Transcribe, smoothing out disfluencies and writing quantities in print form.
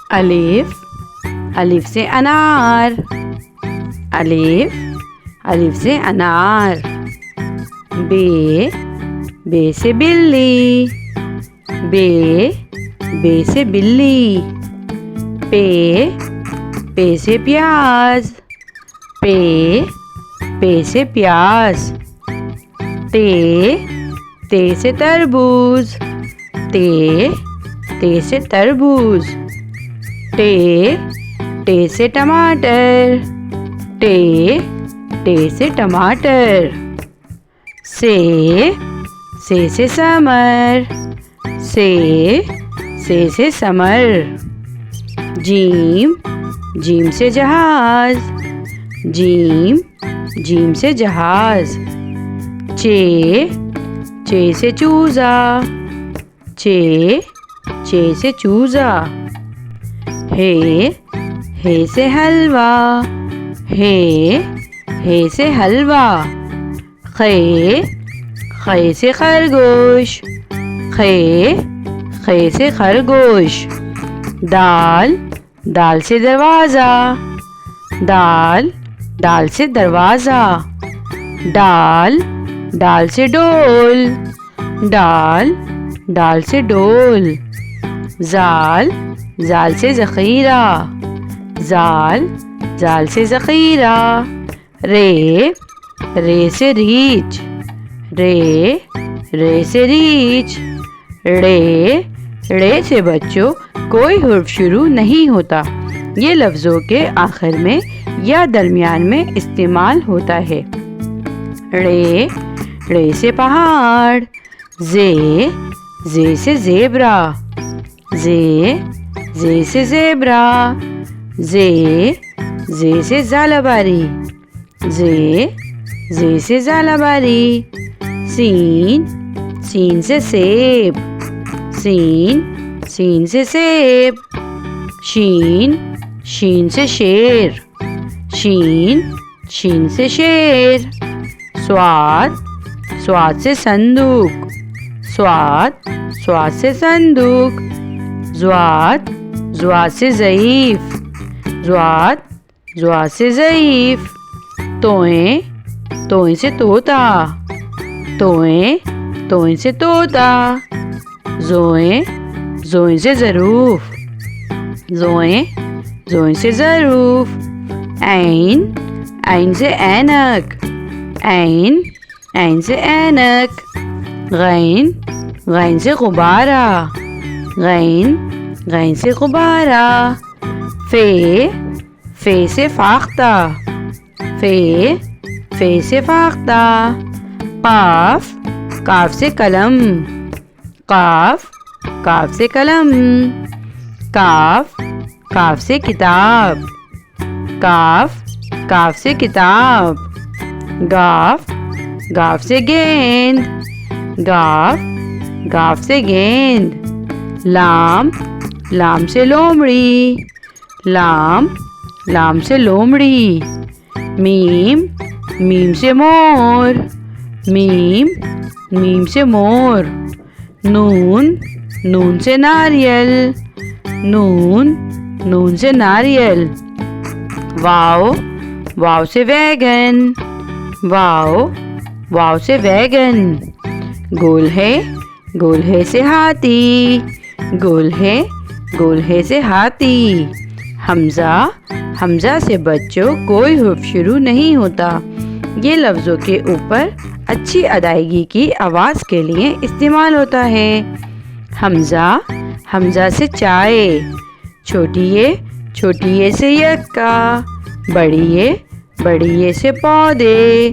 الف، الف سے انار، الف، الف سے انار. بے، بے سے بلی، بے، بے سے بلی. پے، پے سے پیاز، پے، پے سے پیاز. تے، تے سے تربوز، تے، تے سے تربوز. ٹے، ٹے سے ٹماٹر، ٹے، ٹے سے ٹماٹر. سے، سے سمر، سے سے سمر. جیم، جیم سے جہاز، جیم، جیم سے جہاز. چے، چے سے چوزا، چے، چے سے چوزا. ہے، ہے سے حلوہ، ہے، ہے سے حلوہ. خے، خے سے خرگوش، خے، خے سے خرگوش. دال، دال سے دروازہ، دال، دال سے دروازہ. ڈال، ڈال سے ڈول، ڈال، ڈال سے ڈول. زال، زال سے ذخیرہ، زال، زال سے ذخیرہ. رے، رے سے ریچھ، رے، رے سے ریچھ. ڑے، ڑے سے بچوں کوئی حرف شروع نہیں ہوتا، یہ لفظوں کے آخر میں یا درمیان میں استعمال ہوتا ہے. ڑے، ڑے سے پہاڑ. زے، زے سے زیبرا، زے، زے سے زیبرا. زے، زے سے زالہ-باری، زے، زے سے زالہ-باری. سین، سین سے سیب، سین، سین سے سیب. شین، شین سے شیر، شین، شین سے شیر. سواد، سواد سے صندوق، سواد، سواد سے صندوق. زواد، زواد سے ضعیف، زواد، زواد سے ضعیف. توئیں، توئیں سے طوطا، توئیں، توئیں سے طوطا. زوئیں، زوئیں سے ظروف، زوئیں، زوئیں سے ظروف. عین، عین سے اینک، عین، عین سے اینک. غین، غین سے غبارہ، غین، غین سے غبارہ. فے، فے سے فاختہ، فے، فے سے فاختہ. قاف، قاف سے قلم، قاف، قاف سے قلم. کاف، کاف سے کتاب، کاف، کاف سے کتاب. گاف، گاف سے گیند، گاف، گاف سے گیند. لام، لام سے لومڑی، لام، لام سے لومڑی. میم، میم سے مور، میم، میم سے مور. نون، نون سے ناریل، نون، نون سے ناریل. واو، واو سے ویگن، واو، واو سے ویگن. گول ہے، گول ہے سے ہاتھی، گول ہے، گول ہے سے ہاتھی. حمزہ، حمزہ سے بچوں کوئی حرف شروع نہیں ہوتا، یہ لفظوں کے اوپر اچھی ادائیگی کی آواز کے لیے استعمال ہوتا ہے. حمزہ، حمزہ سے چائے. چھوٹی اے، چھوٹی اے سے یکا. بڑی اے، بڑی اے سے پودے.